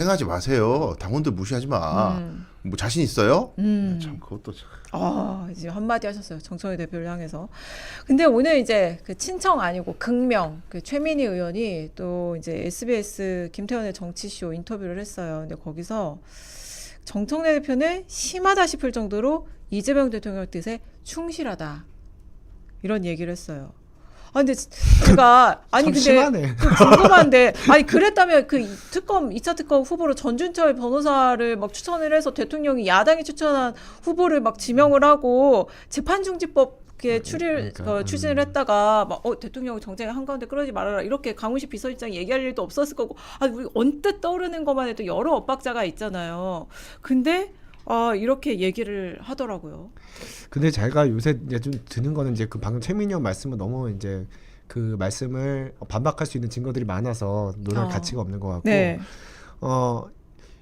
생각하지 마세요. 당원들 무시하지 마. 뭐 자신 있어요? 참 그것도 참. 이제 한마디 하셨어요. 정청래 대표를 향해서. 근데 오늘 이제 그 친청 아니고 극명 그 최민희 의원이 또 이제 SBS 김태현의 정치쇼 인터뷰를 했어요. 근데 거기서 정청래 대표는 심하다 싶을 정도로 이재명 대통령 뜻에 충실하다 이런 얘기를 했어요. 근데 제가 아니 근데 심하네. 궁금한데 아니 그랬다면 그 특검 2차 특검 후보로 전준철 변호사를 막 추천을 해서 대통령이 야당이 추천한 후보를 막 지명을 하고 재판중지법에 추진을 했다가 막 대통령이 정쟁의 한가운데 끌어지 말아라 이렇게 강훈식 비서실장이 얘기할 일도 없었을 거고 우리 언뜻 떠오르는 것만 해도 여러 엇박자가 있잖아요. 근데 이렇게 얘기를 하더라고요. 근데 제가 요새 이제 좀 드는 거는 이제 그 방금 최민희 형 말씀은 너무 이제 그 말씀을 반박할 수 있는 증거들이 많아서 논할 가치가 없는 것 같고 네.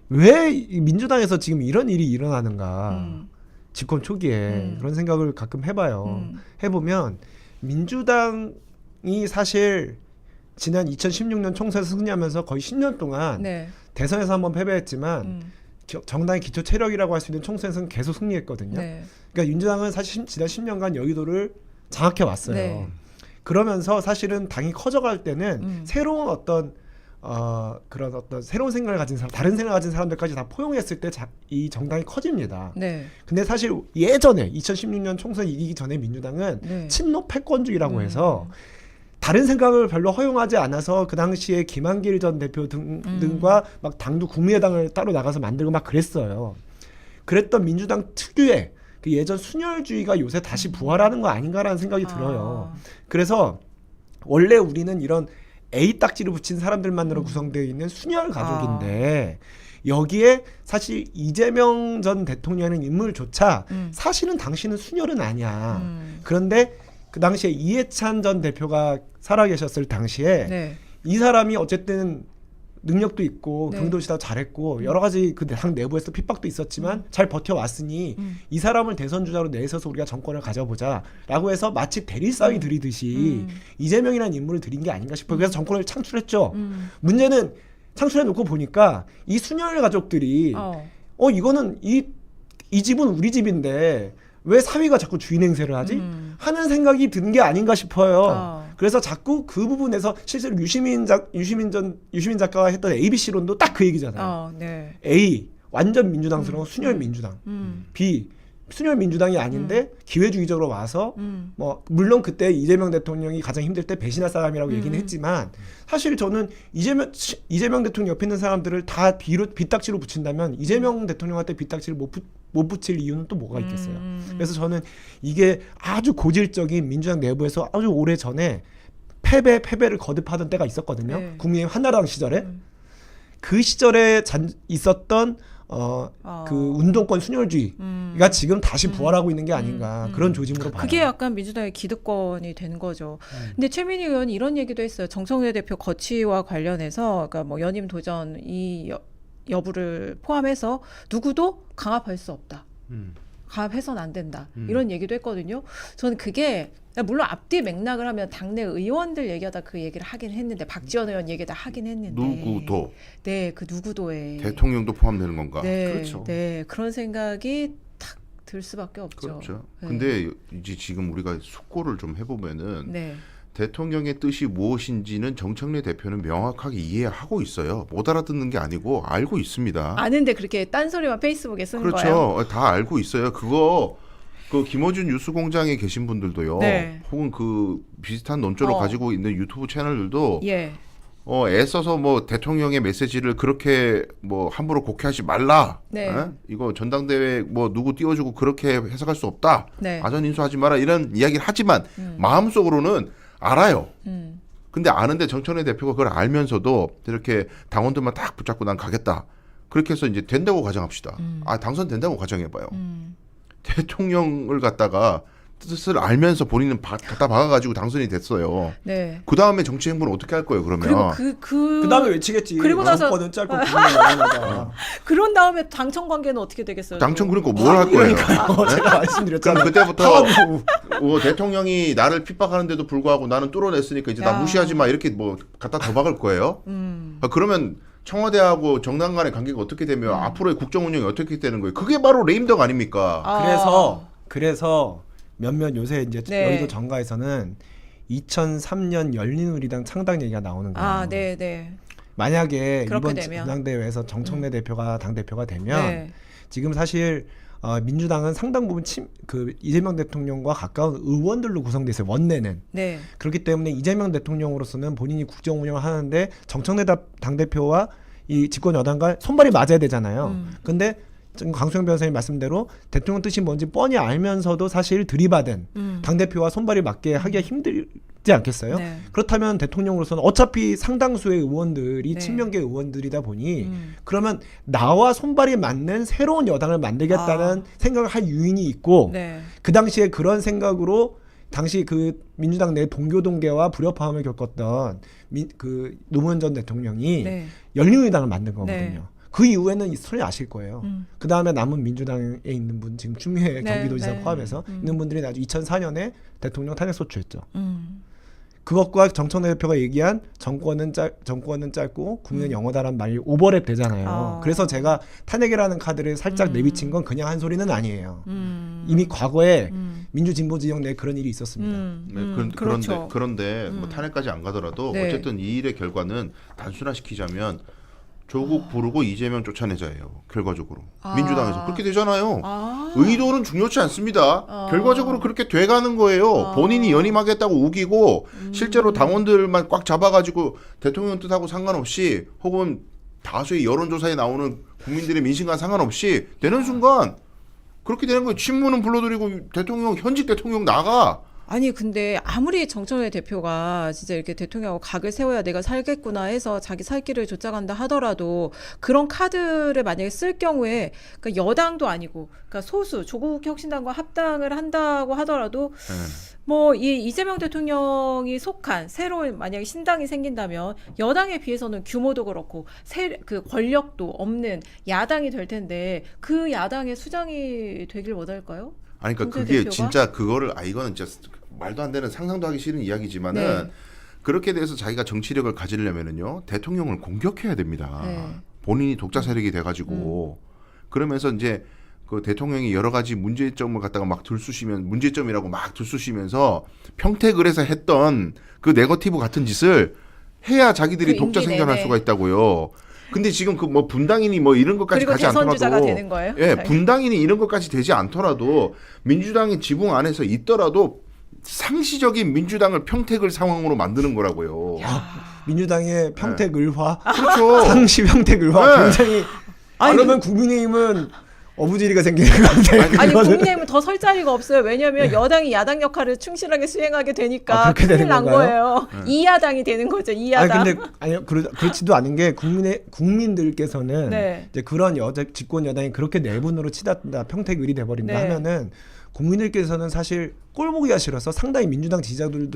왜 민주당에서 지금 이런 일이 일어나는가 집권 초기에 그런 생각을 가끔 해봐요. 해보면 민주당이 사실 지난 2016년 총선에서 승리하면서 거의 10년 동안 네. 대선에서 한번 패배했지만 정당의 기초 체력이라고 할 수 있는 총선에서는 계속 승리했거든요. 네. 그러니까 민주당은 사실 지난 10년간 여유도를 장악해 왔어요. 네. 그러면서 사실은 당이 커져갈 때는 새로운 어떤 그런 어떤 새로운 생각을 가진 사람, 다른 생각을 가진 사람들까지 다 포용했을 때 이 정당이 커집니다. 네. 근데 사실 예전에 2016년 총선 이기기 전에 민주당은 네. 친노 패권주의라고 해서 다른 생각을 별로 허용하지 않아서 그 당시에 김한길 전 대표 등과 막 당도 국민의당을 따로 나가서 만들고 막 그랬어요. 그랬던 민주당 특유의 그 예전 순혈주의가 요새 다시 부활하는 거 아닌가라는 생각이 들어요. 그래서 원래 우리는 이런 A 딱지를 붙인 사람들만으로 구성되어 있는 순혈 가족인데 여기에 사실 이재명 전 대통령이라는 인물조차 사실은 당신은 순혈은 아니야. 그런데 그 당시에 이해찬 전 대표가 살아계셨을 당시에 네. 이 사람이 어쨌든 능력도 있고 네. 경도지사도 잘했고 여러 가지 그 당 내부에서 핍박도 있었지만 잘 버텨왔으니 이 사람을 대선 주자로 내세워서 우리가 정권을 가져보자라고 해서 마치 대리싸이 들이듯이 이재명이라는 인물을 들인 게 아닌가 싶어요. 그래서 정권을 창출했죠. 문제는 창출해놓고 보니까 이 순혈 가족들이 이거는 이 집은 우리 집인데 왜 사위가 자꾸 주인 행세를 하지? 하는 생각이 든 게 아닌가 싶어요. 그래서 자꾸 그 부분에서 실제로 유시민 작가가 했던 ABC론도 딱 그 얘기잖아요. 네. A 완전 민주당스러운 순혈 민주당. B 순혈 민주당이 아닌데 기회주의적으로 와서 뭐 물론 그때 이재명 대통령이 가장 힘들 때 배신할 사람이라고 얘기는 했지만 사실 저는 이재명 대통령 옆에 있는 사람들을 다 빗딱지로 붙인다면 이재명 대통령한테 빗딱지를 못 붙일 이유는 또 뭐가 있겠어요. 그래서 저는 이게 아주 고질적인 민주당 내부에서 아주 오래 전에 패배를 거듭하던 때가 있었거든요. 네. 국민의힘 한나라당 시절에 그 시절에 있었던 그 운동권 순혈주의가 지금 다시 부활하고 있는 게 아닌가 그런 조짐으로 봐요. 그게 약간 민주당의 기득권이 된 거죠. 근데 최민희 의원이 이런 얘기도 했어요. 정청래 대표 거취와 관련해서 그러니까 뭐 연임 도전 이 여부를 포함해서 누구도 강압할 수 없다. 강압해서는 안 된다. 이런 얘기도 했거든요. 저는 그게 물론 앞뒤 맥락을 하면 당내 의원들 얘기하다 그 얘기를 하긴 했는데 박지원 의원 얘기다 하긴 했는데 누구도 네, 그 누구도에 대통령도 포함되는 건가? 네, 그렇죠. 네, 그런 생각이 탁 들 수밖에 없죠. 그렇죠. 네. 근데 이제 지금 우리가 숙고를 좀 해보면은 네. 대통령의 뜻이 무엇인지는 정청래 대표는 명확하게 이해하고 있어요. 못 알아듣는 게 아니고 알고 있습니다. 아는데 그렇게 딴소리만 페이스북에 쓰는 그렇죠. 거예요? 다 알고 있어요. 그거 그 김어준 뉴스공장에 계신 분들도요. 네. 혹은 그 비슷한 논조를 가지고 있는 유튜브 채널들도 예. 애써서 뭐 대통령의 메시지를 그렇게 뭐 함부로 곡해하지 말라. 네. 이거 전당대회 뭐 누구 띄워주고 그렇게 해석할 수 없다. 네. 아전 인수하지 마라 이런 이야기를 하지만 마음속으로는 알아요. 근데 아는데 정청래 대표가 그걸 알면서도 이렇게 당원들만 딱 붙잡고 난 가겠다. 그렇게 해서 이제 된다고 가정합시다. 당선된다고 가정해봐요. 대통령을 갖다가 뜻을 알면서 본인은 갖다 박아가지고 당선이 됐어요. 네. 그 다음에 정치 행보는 어떻게 할 거예요? 그러면 그리고 그 다음에 외치겠지. 그리고 나서 정권은 짧고 국민은 영원하다. 그런 다음에 당청 관계는 어떻게 되겠어요? 당첨 그러니까 뭘 할 거예요? 제가 말씀드렸잖아요. 그럼 그때부터 대통령이 나를 핍박하는데도 불구하고 나는 뚫어냈으니까 이제 나 무시하지 마 이렇게 뭐 갖다 더 박을 거예요? 그러면 청와대하고 정당 간의 관계가 어떻게 되면 앞으로의 국정 운영이 어떻게 되는 거예요? 그게 바로 레임덕 아닙니까? 그래서 몇몇 요새 이제 네. 여의도 정가에서는 2003년 열린우리당 창당 얘기가 나오는 거예요. 아, 네, 네. 만약에 그렇게 이번 되면. 전당대회에서 정청래 대표가 당 대표가 되면 네. 지금 사실 민주당은 상당 부분 그 이재명 대통령과 가까운 의원들로 구성돼 있어요. 원내는. 네. 그렇기 때문에 이재명 대통령으로서는 본인이 국정 운영을 하는데 정청래 당 대표와 이 집권 여당과 손발이 맞아야 되잖아요. 근데 지금 강수영 변호사님 말씀대로 대통령 뜻이 뭔지 뻔히 알면서도 사실 들이받은 당 대표와 손발이 맞게 하기가 힘들지 않겠어요? 네. 그렇다면 대통령으로서는 어차피 상당수의 의원들이 네. 친명계 의원들이다 보니 그러면 나와 손발이 맞는 새로운 여당을 만들겠다는 생각을 할 유인이 있고 네. 그 당시에 그런 생각으로 당시 그 민주당 내 동교동계와 불협화음을 겪었던 그 노무현 전 대통령이 네. 열린우리당을 만든 거거든요. 네. 그 이후에는 소리 아실 거예요. 그 다음에 남은 민주당에 있는 분 지금 추미애 네, 경기도지사 네. 포함해서 있는 분들이 나중에 2004년에 대통령 탄핵 소추했죠. 음. 그것과 정청래 대표가 얘기한 정권은 짧고 국민은 영원하란 말이 오버랩 되잖아요. 그래서 제가 탄핵이라는 카드를 살짝 내비친 건 그냥 한 소리는 아니에요. 이미 과거에 민주진보 지역 내에 그런 일이 있었습니다. 네, 그렇죠. 그런데 뭐 탄핵까지 안 가더라도 네. 어쨌든 이 일의 결과는 단순화시키자면 조국 부르고 이재명 쫓아내자예요. 결과적으로 민주당에서 그렇게 되잖아요. 의도는 중요치 않습니다. 결과적으로 그렇게 돼가는 거예요. 본인이 연임하겠다고 우기고 실제로 당원들만 꽉 잡아가지고 대통령 뜻하고 상관없이 혹은 다수의 여론조사에 나오는 국민들의 민심과 상관없이 되는 순간 그렇게 되는 거예요. 친문은 불러들이고 대통령 현직 대통령 나가. 아니 근데 아무리 정청래 대표가 진짜 이렇게 대통령하고 각을 세워야 내가 살겠구나 해서 자기 살 길을 쫓아간다 하더라도 그런 카드를 만약에 쓸 경우에 그러니까 여당도 아니고 그러니까 소수 조국 혁신당과 합당을 한다고 하더라도 뭐 이 이재명 대통령이 속한 새로운 만약에 신당이 생긴다면 여당에 비해서는 규모도 그렇고 그 권력도 없는 야당이 될 텐데 그 야당의 수장이 되길 원할까요? 아니 그러니까 그게 대표가? 진짜 그거를 이거는 진짜 말도 안 되는 상상도 하기 싫은 이야기지만은 네. 그렇게 돼서 자기가 정치력을 가지려면은요 대통령을 공격해야 됩니다. 네. 본인이 독자 세력이 돼가지고 그러면서 이제 그 대통령이 여러 가지 문제점을 갖다가 막 들쑤시면 문제점이라고 막 들쑤시면서 평택을 해서 했던 그 네거티브 같은 짓을 해야 자기들이 그 독자 임기 생존할 내내. 수가 있다고요. 근데 지금 그 뭐 분당이니 뭐 이런 것까지 그리고 가지 대선주자가 않더라도 되는 거예요? 예, 분당이니 이런 것까지 되지 않더라도 민주당의 지붕 안에서 있더라도 상시적인 민주당을 평택을 상황으로 만드는 거라고요. 민주당의 평택 을화, 그렇죠. 상시 평택 을화 네. 굉장히 아니, 그러면 국민의힘은 어부지리가 생기는 건데 아니 그거는- 국민의힘은 더 설 자리가 없어요. 왜냐하면 여당이 야당 역할을 충실하게 수행하게 되니까 그렇게 큰일 되는 난 건가요? 거예요. 이 야당이 되는 거죠. 이 야당. 아니 근데 아니요 그렇지도 않은 게 국민들께서는 네. 이제 그런 집권 여당이 그렇게 내분으로 치닫다 평택을이 돼버린다 네. 하면은 국민들께서는 사실 꼴보기가 싫어서 상당히 민주당 지지자들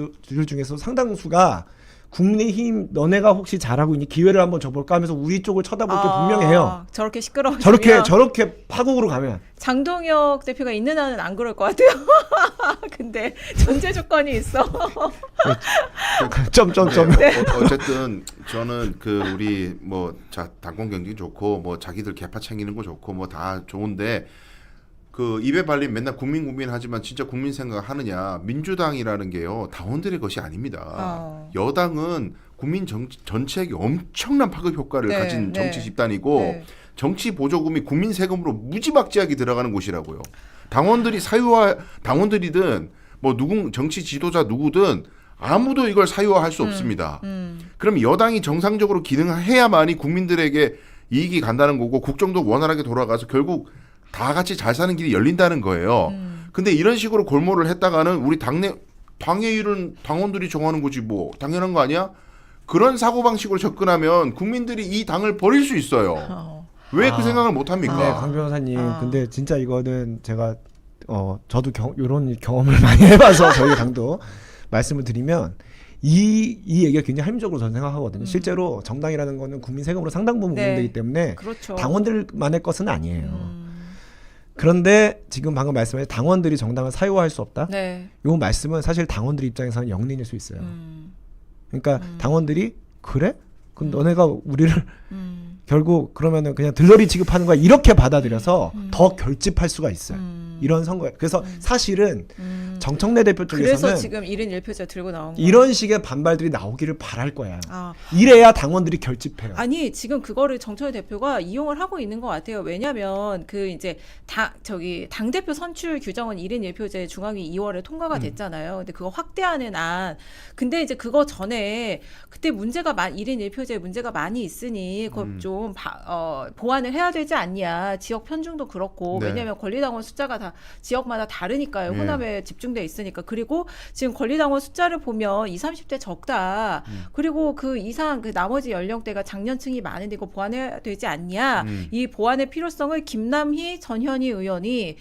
중에서 상당수가 국민의힘 너네가 혹시 잘하고 있니 기회를 한번 줘볼까 하면서 우리 쪽을 쳐다볼 게 분명해요. 저렇게 시끄러워. 저렇게 파국으로 가면 장동혁 대표가 있는 한은 안 그럴 것 같아요. 근데 전제 조건이 있어. 점점점 어쨌든 저는 그 우리 뭐 당권 경쟁 좋고 뭐 자기들 개파 챙기는 거 좋고 뭐 다 좋은데 그 입에 발린 맨날 국민 하지만 진짜 국민 생각하느냐 민주당이라는 게요 당원들의 것이 아닙니다. 여당은 국민 전체에게 엄청난 파급 효과를 네, 가진 네. 정치 집단이고 네. 정치 보조금이 국민 세금으로 무지막지하게 들어가는 곳이라고요. 당원들이든 뭐 정치 지도자 누구든 아무도 이걸 사유화할 수 없습니다. 그럼 여당이 정상적으로 기능해야만이 국민들에게 이익이 간다는 거고 국정도 원활하게 돌아가서 결국 다 같이 잘 사는 길이 열린다는 거예요. 근데 이런 식으로 골몰을 했다가는 우리 당의 일은 당원들이 정하는 거지 뭐 당연한 거 아니야? 그런 사고방식으로 접근하면 국민들이 이 당을 버릴 수 있어요. 왜 그 생각을 못 합니까? 네, 강 변호사님. 근데 진짜 이거는 제가 저도 이런 경험을 많이 해봐서 저희 당도 말씀을 드리면 이 얘기가 굉장히 합리적으로 저는 생각하거든요. 실제로 정당이라는 거는 국민 세금으로 상당 부분 네. 운영되기 때문에 그렇죠. 당원들만의 것은 아니에요. 그런데 지금 방금 말씀하신 당원들이 정당을 사유화할 수 없다. 네. 이 말씀은 사실 당원들 입장에서는 영린일 수 있어요. 그러니까 당원들이 그래? 그럼 너네가 우리를 결국 그러면은 그냥 들러리 취급하는 거야 이렇게 받아들여서 더 결집할 수가 있어요. 이런 선거예요. 그래서 사실은 정청래 대표 그래서 쪽에서는 지금 1인 1표제 들고 나온 거예요. 이런 식의 반발들이 나오기를 바랄 거야. 아. 이래야 당원들이 결집해요. 아니 지금 그거를 정청래 대표가 이용을 하고 있는 것 같아요. 왜냐하면 그 이제 당 대표 선출 규정은 1인 1표제 중앙위 2월에 통과가 됐잖아요. 근데 그거 확대하는 안. 근데 이제 그거 전에 그때 문제가 1인 1표제 문제가 많이 있으니 그걸 좀 보완을 해야 되지 않냐. 지역 편중도 그렇고 네. 왜냐하면 권리당원 숫자가 다 지역마다 다르니까요. 네. 호남에 집중돼 있으니까. 그리고 지금 권리당원 숫자를 보면 20, 30대 적다. 그리고 그 이상 그 나머지 연령대가 장년층이 많은데 이거 보완해야 되지 않냐. 이 보완의 필요성을 김남희 전현희 의원이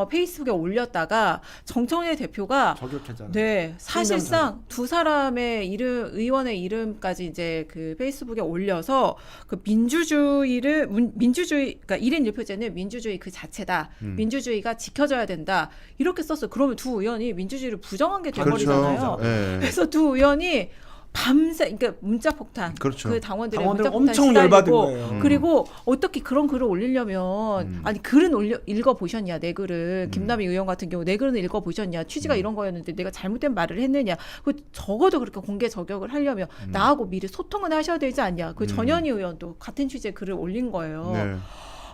페이스북에 올렸다가 정청래 대표가 저격했잖아요. 네, 사실상 두 사람의 이름, 의원의 이름까지 이제 그 페이스북에 올려서 그 민주주의, 그러니까 1인 1표제는 민주주의 그 자체다. 민주주의가 지켜져야 된다. 이렇게 썼어요. 그러면 두 의원이 민주주의를 부정한 게 돼버리잖아요. 그렇죠. 네. 그래서 두 의원이 밤새, 그러니까 문자 폭탄, 그렇죠. 그 당원들의 당원들 문자 폭탄 엄청 열받은 시달리고 거예요. 그리고 어떻게 그런 글을 올리려면 아니 글은 읽어 보셨냐 내 글을 김남희 의원 같은 경우 내 글은 읽어 보셨냐 취지가 이런 거였는데 내가 잘못된 말을 했느냐 그 적어도 그렇게 공개 저격을 하려면 나하고 미리 소통은 하셔야 되지 않냐 그 전현희 의원도 같은 취지의 글을 올린 거예요. 네.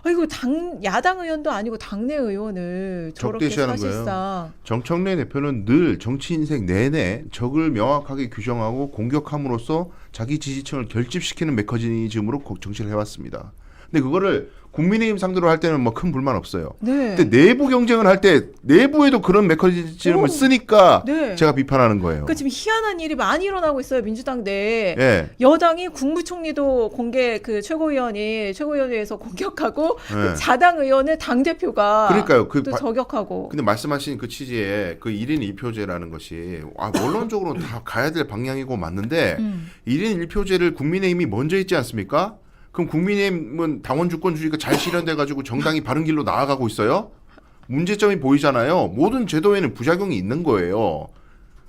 아이고 야당 의원도 아니고 당내 의원을 저렇게 적대시하는 사실상 거예요. 정청래 대표는 늘 정치 인생 내내 적을 명확하게 규정하고 공격함으로써 자기 지지층을 결집시키는 메커니즘으로 정치를 해왔습니다. 근데 그거를 국민의힘 상대로 할 때는 뭐 큰 불만 없어요. 네. 근데 내부 경쟁을 할 때 내부에도 그런 메커니즘을 쓰니까 네. 제가 비판하는 거예요. 그러니까 지금 희한한 일이 많이 일어나고 있어요 민주당 내에. 예. 여당이 국무총리도 공개 그 최고위원회에서 공격하고 네. 그 자당 의원을 당 대표가 그러니까요. 또 저격하고. 근데 말씀하신 그 취지에 그 1인 1표제라는 것이 원론적으로는 다 가야 될 방향이고 맞는데 1인 1표제를 국민의힘이 먼저 했지 않습니까? 그럼 국민의힘은 당원 주권주의가 잘 실현돼 가지고 정당이 바른 길로 나아가고 있어요? 문제점이 보이잖아요. 모든 제도에는 부작용이 있는 거예요.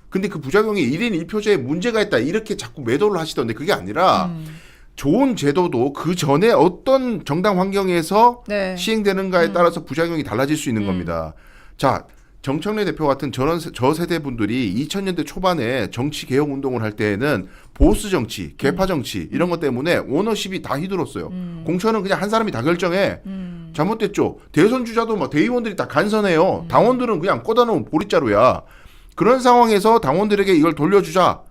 근데 그 부작용이 1인 1표제에 문제가 있다 이렇게 자꾸 매도를 하시던데 그게 아니라 좋은 제도도 그 전에 어떤 정당 환경에서 네. 시행되는가에 따라서 부작용이 달라질 수 있는 겁니다. 자, 정청래 대표 같은 저 세대 분들이 2000년대 초반에 정치 개혁 운동을 할 때에는 보수 정치, 개파 정치 이런 것 때문에 오너십이 다 휘둘렀어요. 공천은 그냥 한 사람이 다 결정해. 잘못됐죠. 대선 주자도 막 대의원들이 다 간선해요. 당원들은 그냥 꽂아놓은 보릿자루야. 그런 상황에서 당원들에게 이걸 돌려주자.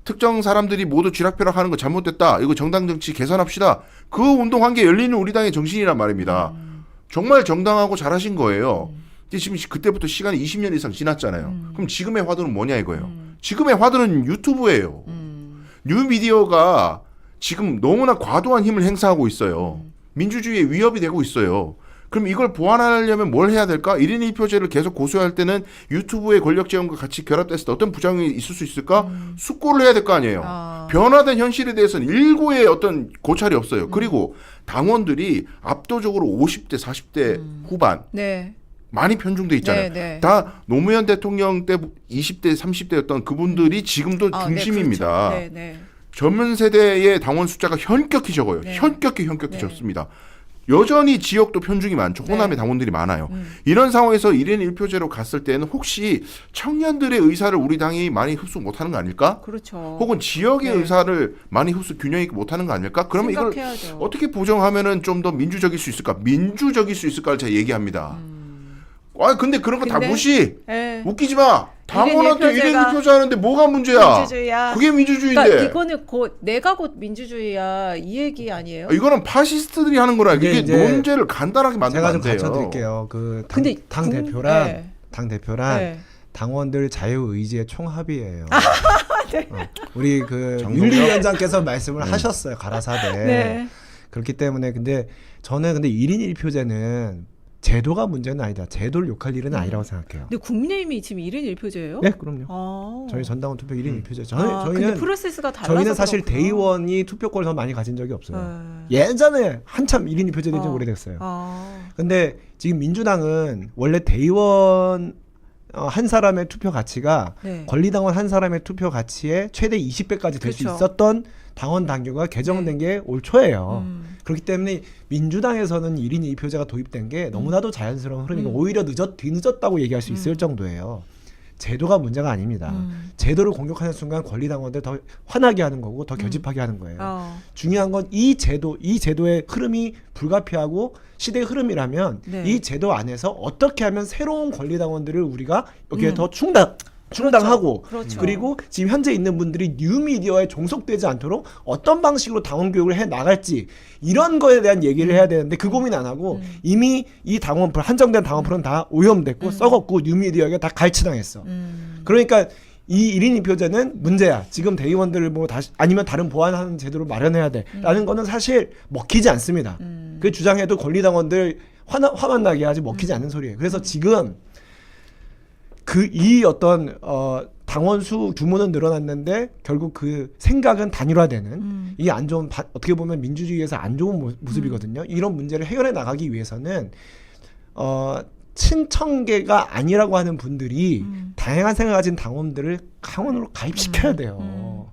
특정 사람들이 모두 쥐락펴락하는 거 잘못됐다. 이거 정당 정치 개선합시다. 그 운동한 게 열리는 우리 당의 정신이란 말입니다. 정말 정당하고 잘하신 거예요. 지금 그때부터 시간이 20년 이상 지났잖아요. 그럼 지금의 화두는 뭐냐 이거예요. 지금의 화두는 유튜브예요. 뉴미디어가 지금 너무나 과도한 힘을 행사하고 있어요. 민주주의에 위협이 되고 있어요. 그럼 이걸 보완하려면 뭘 해야 될까? 1인 1표제를 계속 고수할 때는 유튜브의 권력 제한과 같이 결합됐을 때 어떤 부작용이 있을 수 있을까? 숙고를 해야 될 거 아니에요. 변화된 현실에 대해서는 일고의 어떤 고찰이 없어요. 그리고 당원들이 압도적으로 50대, 40대 후반 네. 많이 편중돼 있잖아요. 네, 네. 다 노무현 대통령 때 20대, 30대였던 그분들이 지금도 중심입니다. 네, 그렇죠. 네, 네. 젊은 세대의 당원 숫자가 현격히 적어요. 네. 현격히 네. 적습니다. 여전히 지역도 편중이 많죠. 호남에 네. 당원들이 많아요. 이런 상황에서 1인 1표제로 갔을 때는 혹시 청년들의 의사를 우리 당이 많이 흡수 못하는 거 아닐까? 그렇죠. 혹은 지역의 네. 의사를 많이 흡수 균형 있게 못하는 거 아닐까? 그러면 이걸 생각해야죠. 어떻게 보정하면은 좀 더 민주적일 수 있을까? 민주적일 수 있을까를 제가 얘기합니다. 근데 그런 거 다 근데- 무시. 네. 웃기지 마. 당원한테 1인 1표제가 1표제 하는데 뭐가 문제야? 민주주의야. 그게 민주주의인데. 그러니까 이거는 내가 곧 민주주의야 이 얘기 아니에요? 이거는 파시스트들이 하는 거라. 이게 이게 이제 논제를 간단하게 만들면 제가 안 좀 돼요. 가르쳐드릴게요. 그 근데 당 대표랑 네. 당 대표랑 네. 당원들 자유 의지의 총합이에요. 네. 우리 그 정동영? 윤리위원장께서 말씀을 하셨어요. 가라사대. 네. 그렇기 때문에 저는 1인 1표제는 제도가 문제는 아니다. 제도를 욕할 일은 아니라고 생각해요. 근데 국민의힘이 지금 1인 1표제예요? 네, 그럼요. 아. 저희 전당원 투표 1인 1표제. 근데 저희는 프로세스가 달라서 저희는 사실 그렇구나. 대의원이 투표권을 더 많이 가진 적이 없어요. 네. 예전에 한참 1인 2표제 된 지 어. 오래됐어요. 아. 근데 지금 민주당은 원래 대의원 한 사람의 투표 가치가 네. 권리당원 한 사람의 투표 가치의 최대 20배까지 될 수 그렇죠. 있었던 당원 당규가 개정된 게 올 초예요. 그렇기 때문에 민주당에서는 1인 2표제가 도입된 게 너무나도 자연스러운 흐름이고 오히려 뒤늦었다고 얘기할 수 있을 정도예요. 제도가 문제가 아닙니다. 제도를 공격하는 순간 권리당원들 더 화나게 하는 거고 더 결집하게 하는 거예요. 중요한 건 이 제도의 흐름이 불가피하고 시대의 흐름이라면 네. 이 제도 안에서 어떻게 하면 새로운 권리당원들을 우리가 여기에 더 충당하고 그렇죠. 그리고 지금 현재 있는 분들이 뉴미디어에 종속되지 않도록 어떤 방식으로 당원 교육을 해 나갈지 이런 거에 대한 얘기를 해야 되는데 그 고민 안 하고 이미 이 당원풀 한정된 당원풀은 다 오염됐고 썩었고 뉴미디어에게 다 갈취당했어. 그러니까 이 1인 2표제는 문제야. 지금 대의원들을 뭐 다시 아니면 다른 보완하는 제도를 마련해야 돼라는 거는 사실 먹히지 않습니다. 그 주장해도 권리당원들 화만 나게 하지 먹히지 않는 소리예요. 그래서 지금 이 어떤 당원 수 규모는 늘어났는데 결국 그 생각은 단일화되는 이게 안 좋은 어떻게 보면 민주주의에서 안 좋은 모습이거든요. 이런 문제를 해결해 나가기 위해서는 친청계가 아니라고 하는 분들이 다양한 생각을 가진 당원들을 강원으로 가입시켜야 돼요.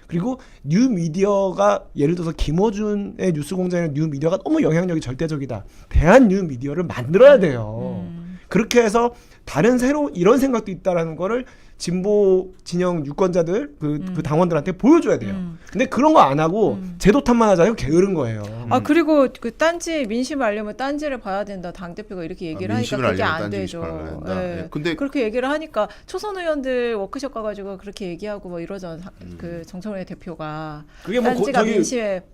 그리고 뉴미디어가 예를 들어서 김어준의 뉴스공장이나 뉴미디어가 너무 영향력이 절대적이다. 대한 뉴미디어를 만들어야 돼요. 그렇게 해서 다른 이런 생각도 있다라는 거를 진보 진영 유권자들 그 당원들한테 보여줘야 돼요. 근데 그런 거 안 하고 제도 탓만 하자고 게으른 거예요. 아 그리고 그 딴지 민심을 알려면 딴지를 봐야 된다. 당 대표가 이렇게 얘기를 하니까 그게 안 되죠. 네. 근데 그렇게 얘기를 하니까 초선 의원들 워크숍 가가지고 그렇게 얘기하고 뭐 이러잖아. 그 정청래 대표가 그게 뭐 딴지가 저기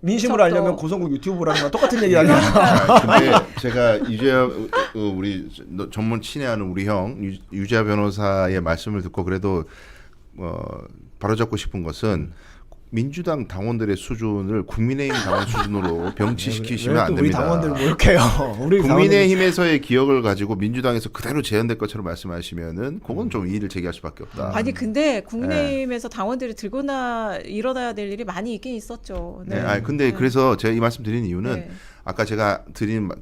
민심을 부쩍도 알려면 고성국 유튜브 보라는 거랑 똑같은 얘기 아니야? 근데 제가 이제 우리 전문 친애하는 우리 형 유재하 변호사의 말씀을 듣고 그래도 바로잡고 싶은 것은 민주당 당원들의 수준을 국민의힘 당원 수준으로 병치시키시면 안 우리 됩니다. 당원들 뭐 이렇게 해요? 우리 국민의힘에서의 기억을 가지고 민주당에서 그대로 재현될 것처럼 말씀하시면은 그건 좀 이의를 제기할 수밖에 없다. 아니 근데 국민의힘에서 당원들이 들고나 일어나야 될 일이 많이 있긴 있었죠. 네. 아니 근데 그래서 제가 이 말씀 드리는 이유는 네. 아까 제가 드린 막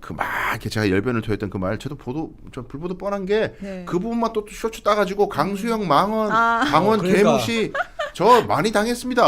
이렇게 제가 열변을 토했던 그 말 저도 불보듯 뻔한 게 그 네. 부분만 또 쇼츠 따가지고 강수영 망언 아. 강원 그러니까. 개무시 저 많이 당했습니다.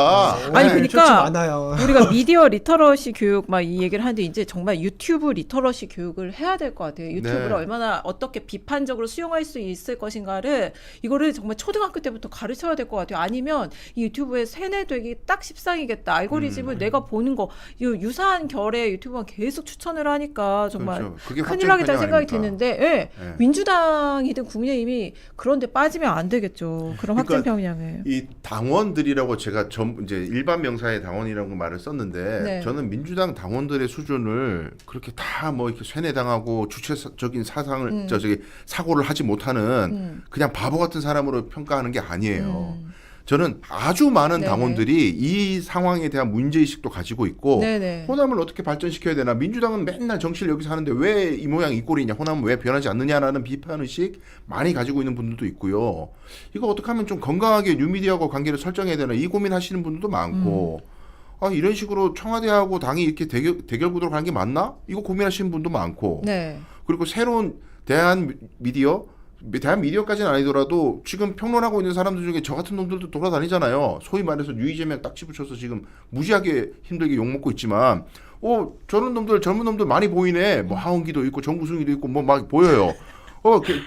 아니, 네. 그러니까 쇼츠 많아요. 우리가 미디어 리터러시 교육 막 이 얘기를 하는데 이제 정말 유튜브 리터러시 교육을 해야 될 것 같아요. 유튜브를 네. 얼마나 어떻게 비판적으로 수용할 수 있을 것인가를 이거를 정말 초등학교 때부터 가르쳐야 될 것 같아요. 아니면 이 유튜브에 세뇌되기 딱 십상이겠다. 알고리즘을 내가 보는 거 유사한 결의 유튜브만 계속 추천을 하니까 정말 그렇죠. 그게 큰일 나겠다는 생각이 확정편이 드는데 네. 민주당이든 국민의힘이 그런데 빠지면 안 되겠죠. 그런 그러니까 확증 평양에. 이 당원들이라고 제가 이제 일반 명사의 당원이라고 말을 썼는데 네. 저는 민주당 당원들의 수준을 그렇게 다 뭐 이렇게 세뇌당하고 주체적인 사고를 하지 못하는 그냥 바보 같은 사람으로 평가하는 게 아니에요. 저는 아주 많은 네네. 당원들이 이 상황에 대한 문제의식도 가지고 있고 네네. 호남을 어떻게 발전시켜야 되나 민주당은 맨날 정치를 여기서 하는데 왜 이 모양 이 꼴이냐 호남은 왜 변하지 않느냐라는 비판의식 많이 가지고 있는 분들도 있고요. 이거 어떻게 하면 좀 건강하게 뉴미디어하고 관계를 설정해야 되나 이 고민하시는 분들도 많고 이런 식으로 청와대하고 당이 이렇게 대결 구도로 가는 게 맞나? 이거 고민하시는 분도 많고 네. 그리고 새로운 대한미디어까지는 아니더라도 지금 평론하고 있는 사람들 중에 저 같은 놈들도 돌아다니잖아요. 소위 말해서 유이재명 딱지 붙여서 지금 무지하게 힘들게 욕먹고 있지만 저런 놈들 젊은 놈들 많이 보이네. 뭐 하은기도 있고 정구승이도 있고 뭐 막 보여요.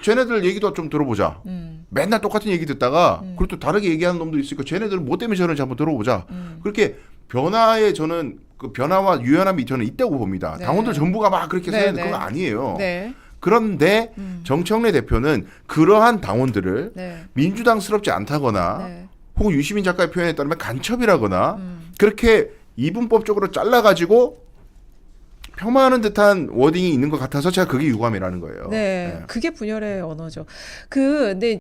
쟤네들 얘기도 좀 들어보자. 맨날 똑같은 얘기 듣다가 그리고 또 다르게 얘기하는 놈도 있으니까 쟤네들은 뭐 때문에 저런지 한번 들어보자. 그렇게 변화에 저는 그 변화와 유연함이 저는 있다고 봅니다. 네. 당원들 전부가 막 그렇게 네, 생각하는 네. 그건 아니에요. 네. 그런데 정청래 대표는 그러한 당원들을 네. 민주당스럽지 않다거나 네. 혹은 유시민 작가의 표현에 따르면 간첩이라거나 그렇게 이분법적으로 잘라가지고 폄하하는 듯한 워딩이 있는 것 같아서 제가 그게 유감이라는 거예요. 네. 그게 분열의 언어죠. 근데